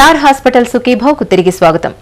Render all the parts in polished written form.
Star hospital సుఖీభావ్కు తిరిగి స్వాగతం.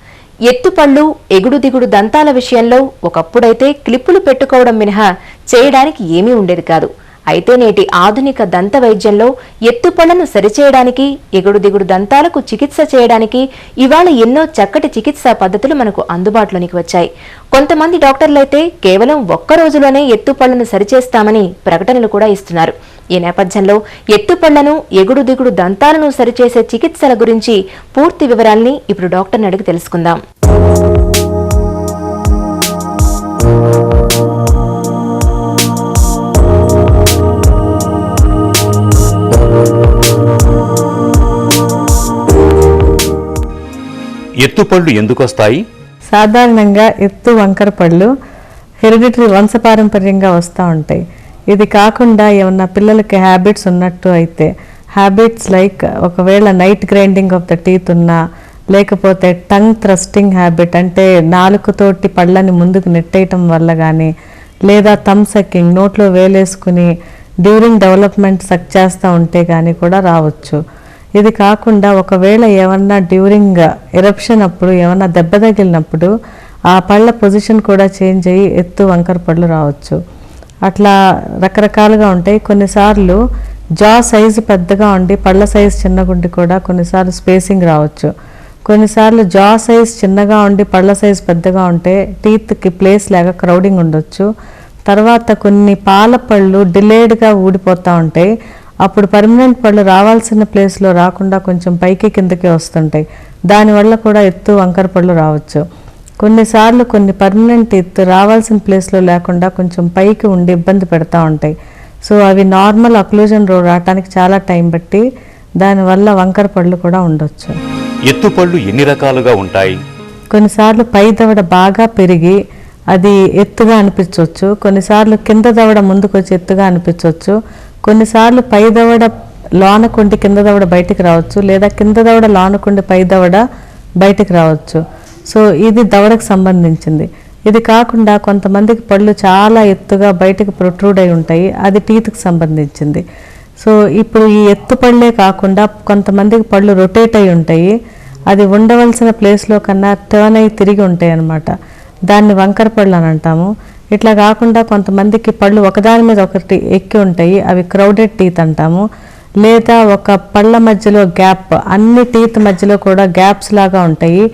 ఎత్తుపళ్ళు ఎగుడు దిగుడు దంతాల విషయంలో ఒకప్పుడైతే క్లిప్పులు పెట్టుకోవడం మినహా చేయడానికి ఏమీ ఉండేది కాదు. అయితే నేటి ఆధునిక దంత వైద్యంలో ఎత్తుపళ్లను సరిచేయడానికి ఎగుడు దిగుడు దంతాలకు చికిత్స చేయడానికి ఇవాళ ఎన్నో చక్కటి చికిత్సా పద్ధతులు మనకు అందుబాటులోనికి వచ్చాయి. కొంతమంది డాక్టర్లైతే కేవలం ఒక్క రోజులోనే ఎత్తుపళ్లను సరిచేస్తామని ప్రకటనలు కూడా ఇస్తున్నారు. ఈ నేపథ్యంలో ఎత్తుపళ్లను ఎగుడు దిగుడు దంతాలను సరిచేసే చికిత్సల గురించి పూర్తి వివరాల్ని ఇప్పుడు డాక్టర్ని అడిగి తెలుసుకుందాం. ఎత్తుపళ్ళు ఎందుకొస్తాయి? సాధారణంగా ఎత్తు వంకర పళ్ళు హెరిడిటరీ వంశపారంపర్యంగా వస్తూ ఉంటాయి. ఇది కాకుండా ఏమన్నా పిల్లలకి హ్యాబిట్స్ ఉన్నట్టు అయితే హ్యాబిట్స్ లైక్ ఒకవేళ night grinding of the teeth ఉన్నా, లేకపోతే టంగ్ థ్రస్టింగ్ హ్యాబిట్ అంటే నాలుకతోటి పళ్ళని ముందుకు నెట్టేయటం వల్ల కానీ, లేదా థమ్ సక్కింగ్ నోట్లో వేలేసుకుని డ్యూరింగ్ డెవలప్మెంట్ సక్ చేస్తూ ఉంటే కానీ కూడా రావచ్చు. ఇది కాకుండా ఒకవేళ ఏమన్నా డ్యూరింగ్ ఎరప్షన్ అప్పుడు ఏమన్నా దెబ్బ తగిలినప్పుడు ఆ పళ్ళ పొజిషన్ కూడా చేంజ్ అయ్యి ఎత్తు వంకర పళ్ళు రావచ్చు. అట్లా రకరకాలుగా ఉంటాయి. కొన్నిసార్లు జా సైజు పెద్దగా ఉండి పళ్ళ సైజు చిన్నగుండి కూడా కొన్నిసార్లు స్పేసింగ్ రావచ్చు. కొన్నిసార్లు జా సైజ్ చిన్నగా ఉండి పళ్ళ సైజు పెద్దగా ఉంటే టీత్కి ప్లేస్ లేక క్రౌడింగ్ ఉండొచ్చు. తర్వాత కొన్ని పాల పళ్ళు డిలేడ్గా ఊడిపోతూ ఉంటాయి. అప్పుడు పర్మనెంట్ పళ్ళు రావాల్సిన ప్లేస్లో రాకుండా కొంచెం పైకి కిందకి వస్తుంటాయి. దానివల్ల కూడా ఎత్తు వంకర పళ్ళు రావచ్చు. కొన్నిసార్లు కొన్ని పర్మనెంట్ ఎత్తు రావాల్సిన ప్లేస్లో లేకుండా కొంచెం పైకి ఉండి ఇబ్బంది పెడతా ఉంటాయి. సో అవి నార్మల్ అక్లూజన్ రో రావడానికి చాలా టైం బట్టి దానివల్ల వంకర పళ్ళు కూడా ఉండొచ్చు. ఎత్తుపళ్ళు ఎన్ని రకాలుగా ఉంటాయి? కొన్నిసార్లు పై దవడ బాగా పెరిగి అది ఎత్తుగా అనిపించవచ్చు. కొన్నిసార్లు కింద దవడ ముందుకు వచ్చి ఎత్తుగా అనిపించవచ్చు. కొన్నిసార్లు పై దవడ లోనకుండి కింద దవడ బయటికి రావచ్చు, లేదా కింద దవడ లోనకుండి పై దవడ బయటికి రావచ్చు. సో ఇది దవడకు సంబంధించింది. ఇది కాకుండా కొంతమందికి పళ్ళు చాలా ఎత్తుగా బయటికి ప్రొట్రూడ్ అయి ఉంటాయి, అది టీత్కి సంబంధించింది. సో ఇప్పుడు ఈ ఎత్తు పళ్ళే కాకుండా కొంతమందికి పళ్ళు రొటేట్ అయి ఉంటాయి, అది ఉండవలసిన ప్లేస్లో కన్నా టర్న్ అయి తిరిగి ఉంటాయి అన్నమాట. దాన్ని వంకర పళ్ళు అని అంటాము. ఇట్లా కాకుండా కొంతమందికి పళ్ళు ఒకదాని మీద ఒకటి ఎక్కి ఉంటాయి, అవి క్రౌడెడ్ టీత్ అంటాము. లేదా ఒక పళ్ళ మధ్యలో గ్యాప్, అన్ని టీత్ మధ్యలో కూడా గ్యాప్స్ లాగా ఉంటాయి,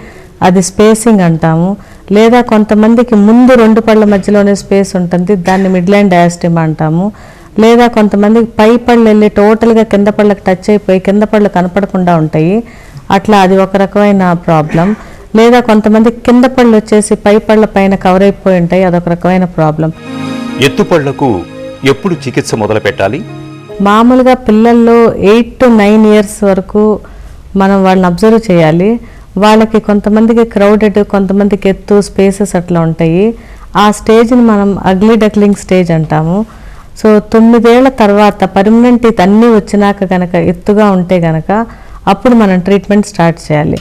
అది స్పేసింగ్ అంటాము. లేదా కొంతమందికి ముందు రెండు పళ్ళ మధ్యలోనే స్పేస్ ఉంటుంది, దాన్ని మిడ్ లైన్ డయాస్టమా అంటాము. లేదా కొంతమందికి పై పళ్ళు వెళ్ళి టోటల్గా కింద పళ్ళకి టచ్ అయిపోయి కింద పళ్ళు కనపడకుండా ఉంటాయి, అట్లా అది ఒక రకమైన ప్రాబ్లం. లేదా కొంతమంది కింద పళ్ళు వచ్చేసి పై పళ్ళ పైన కవర్ అయిపోయి ఉంటాయి, అదొక రకమైన ప్రాబ్లం. ఎత్తుపళ్లకు ఎప్పుడు చికిత్స మొదలు పెట్టాలి? మామూలుగా పిల్లల్లో 8 to 9 years వరకు మనం వాళ్ళని అబ్జర్వ్ చేయాలి. వాళ్ళకి కొంతమందికి క్రౌడెడ్, కొంతమందికి ఎత్తు స్పేసెస్ అట్లా ఉంటాయి. ఆ స్టేజ్ని మనం అగ్లీ డక్లింగ్ స్టేజ్ అంటాము. సో 9 ఏళ్ల తర్వాత పర్మనెంట్ టీత్ అన్నీ వచ్చినాక కనుక ఎత్తుగా ఉంటే కనుక అప్పుడు మనం ట్రీట్మెంట్ స్టార్ట్ చేయాలి.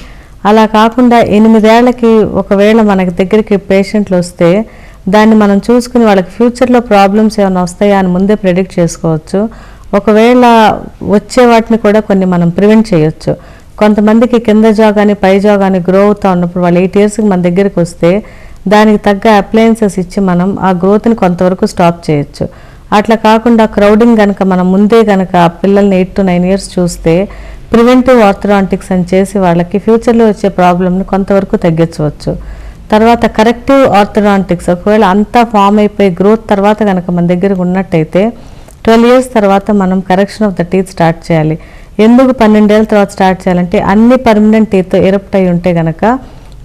అలా కాకుండా 8 ఏళ్లకి ఒకవేళ మనకి దగ్గరికి పేషెంట్లు వస్తే దాన్ని మనం చూసుకుని వాళ్ళకి ఫ్యూచర్లో ప్రాబ్లమ్స్ ఏమైనా వస్తాయా అని ముందే ప్రెడిక్ట్ చేసుకోవచ్చు. ఒకవేళ వచ్చే వాటిని కూడా కొన్ని మనం ప్రివెంట్ చేయొచ్చు. కొంతమందికి కింద జా కానీ పై జా కానీ గ్రో అవుతూ ఉన్నప్పుడు వాళ్ళు 8 yearsకి మన దగ్గరికి వస్తే దానికి తగ్గ అప్లయన్సెస్ ఇచ్చి మనం ఆ గ్రోత్ని కొంతవరకు స్టాప్ చేయొచ్చు. అట్లా కాకుండా క్రౌడింగ్ కనుక మనం ముందే కనుక ఆ పిల్లల్ని 8 to 9 years చూస్తే ప్రివెంటివ్ ఆర్థోడాంటిక్స్ అని చేసి వాళ్ళకి ఫ్యూచర్లో వచ్చే ప్రాబ్లమ్ని కొంతవరకు తగ్గించవచ్చు. తర్వాత కరెక్టివ్ ఆర్థోడాంటిక్స్ ఒకవేళ అంతా ఫామ్ అయిపోయి గ్రోత్ తర్వాత కనుక మన దగ్గరకు ఉన్నట్టయితే 12 years తర్వాత మనం correction of the teeth start చేయాలి. ఎందుకు 12 ఏళ్ళ తర్వాత స్టార్ట్ చేయాలంటే అన్ని పర్మనెంట్ టీత్ ఎరప్ట్ అయి ఉంటే కనుక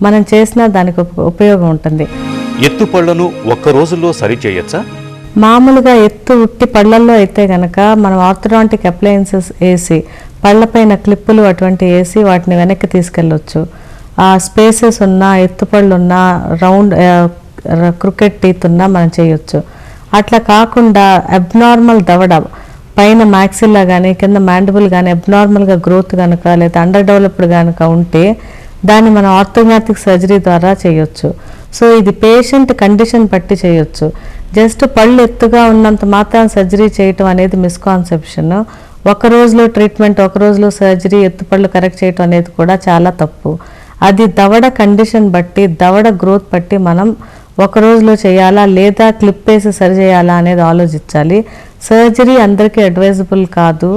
మనం చేసిన దానికి ఉపయోగం ఉంటుంది. ఎత్తుపళ్లను ఒక్క రోజుల్లో సరి చేయొచ్చా? మామూలుగా ఎత్తు ఉట్టి పళ్ళల్లో అయితే కనుక మనం ఆర్థోడాంటిక్ అప్లయన్సెస్ వేసి పళ్ళపైన క్లిప్పులు అటువంటి వేసి వాటిని వెనక్కి తీసుకెళ్ళొచ్చు. ఆ స్పేసెస్ ఉన్నా, ఎత్తుపళ్ళు ఉన్నా, రౌండ్ క్రికెట్ టీత్ ఉన్నా మనం చేయొచ్చు. అట్లా కాకుండా అబ్నార్మల్ దవడ పైన మ్యాక్సిల్లా కానీ కింద మ్యాండిబుల్ కానీ అబ్నార్మల్గా గ్రోత్ కనుక లేదా అండర్ డెవలప్డ్ కనుక ఉంటే దాన్ని మనం ఆర్థోగ్నాటిక్ సర్జరీ ద్వారా చేయొచ్చు. సో ఇది పేషెంట్ కండిషన్ బట్టి చేయొచ్చు. జస్ట్ పళ్ళు ఎత్తుగా ఉన్నంత మాత్రం సర్జరీ చేయటం అనేది మిస్కాన్సెప్షన్. ఒక రోజులో ట్రీట్మెంట్, ఒక రోజులో సర్జరీ, ఎత్తుపళ్ళు కరెక్ట్ చేయటం అనేది కూడా చాలా తప్పు. అది దవడ కండిషన్ బట్టి, దవడ గ్రోత్ బట్టి మనం ఒక రోజులో చేయాలా లేదా క్లిప్ వేసి సరి చేయాలా అనేది ఆలోచించాలి. సర్జరీ అందరికీ అడ్వైజబుల్ కాదు.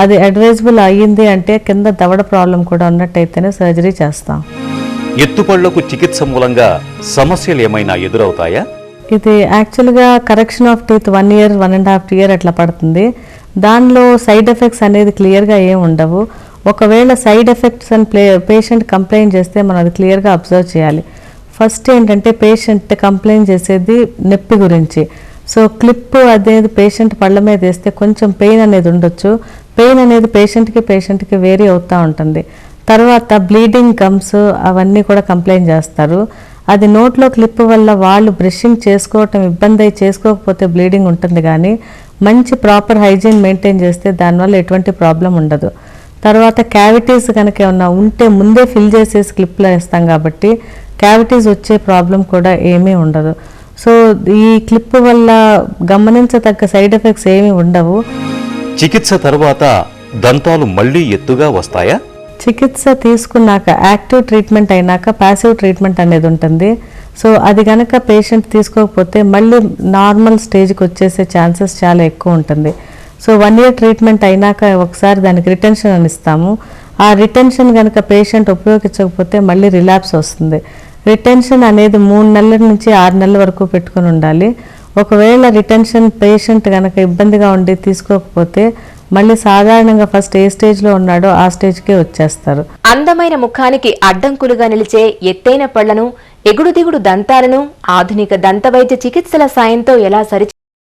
అది అడ్వైజబుల్ అయ్యింది అంటే కింద దవడ ప్రాబ్లం కూడా ఉన్నట్టయితేనే సర్జరీ చేస్తాం. ఎత్తుపళ్లకు చికిత్స మూలంగా సమస్యలు ఏమైనా ఎదురవుతాయా? ఇది యాక్చువల్గా correction of teeth 1 year, 1.5 year అట్లా పడుతుంది. దానిలో సైడ్ ఎఫెక్ట్స్ అనేది క్లియర్గా ఏం ఉండవు. ఒకవేళ సైడ్ ఎఫెక్ట్స్ అని పేషెంట్ కంప్లైంట్ చేస్తే మనం అది క్లియర్గా అబ్జర్వ్ చేయాలి. ఫస్ట్ ఏంటంటే పేషెంట్ కంప్లైంట్ చేసేది నొప్పి గురించి. సో క్లిప్ అనేది పేషెంట్ పళ్ళ మీద వేస్తే కొంచెం పెయిన్ అనేది ఉండొచ్చు. పెయిన్ అనేది పేషెంట్కి వేరీ అవుతూ ఉంటుంది. తర్వాత బ్లీడింగ్ గమ్స్ అవన్నీ కూడా కంప్లైంట్ చేస్తారు. అది నోట్లో క్లిప్ వల్ల వాళ్ళు బ్రషింగ్ చేసుకోవటం ఇబ్బంది అయి చేసుకోకపోతే బ్లీడింగ్ ఉంటుంది, కానీ మంచి ప్రాపర్ హైజీన్ మెయింటైన్ చేస్తే దానివల్ల ఎటువంటి ప్రాబ్లం ఉండదు. తర్వాత క్యావిటీస్ కనుక ఏమన్నా ఉంటే ముందే ఫిల్ చేసేసి క్లిప్లో వేస్తాం కాబట్టి క్యావిటీస్ వచ్చే ప్రాబ్లం కూడా ఏమీ ఉండదు. సో ఈ క్లిప్ వల్ల గమనించదగ్గ సైడ్ ఎఫెక్ట్స్ ఏమీ ఉండవు. చికిత్స తరువాత దంతాలు మళ్లీ ఎత్తుగా వస్తాయా? చికిత్స తీసుకున్నాక యాక్టివ్ ట్రీట్మెంట్ అయినాక ప్యాసివ్ ట్రీట్మెంట్ అనేది ఉంటుంది. సో అది కనుక పేషెంట్ తీసుకోకపోతే మళ్ళీ నార్మల్ స్టేజ్కి వచ్చేసే ఛాన్సెస్ చాలా ఎక్కువ ఉంటుంది. సో 1 year ట్రీట్మెంట్ అయినాక ఒకసారి దానికి రిటెన్షన్ అని ఇస్తాము. ఆ రిటెన్షన్ కనుక పేషెంట్ ఉపయోగించకపోతే మళ్ళీ రిలాప్స్ వస్తుంది. రిటెన్షన్ అనేది 3 నెలల నుంచి 6 నెలల వరకు పెట్టుకుని ఉండాలి. ఒకవేళ రిటెన్షన్ పేషెంట్ కనుక ఇబ్బందిగా ఉండి తీసుకోకపోతే మళ్ళీ సాధారణంగా ఫస్ట్ ఏ స్టేజ్లో ఉన్నాడో ఆ స్టేజ్కే వచ్చేస్తారు. అందమైన ముఖానికి అడ్డంకులుగా నిలిచే ఎత్తైన పళ్లను, ఎగుడు దిగుడు దంతాలను ఆధునిక దంతవైద్య చికిత్సల సాయంతో ఎలా సరి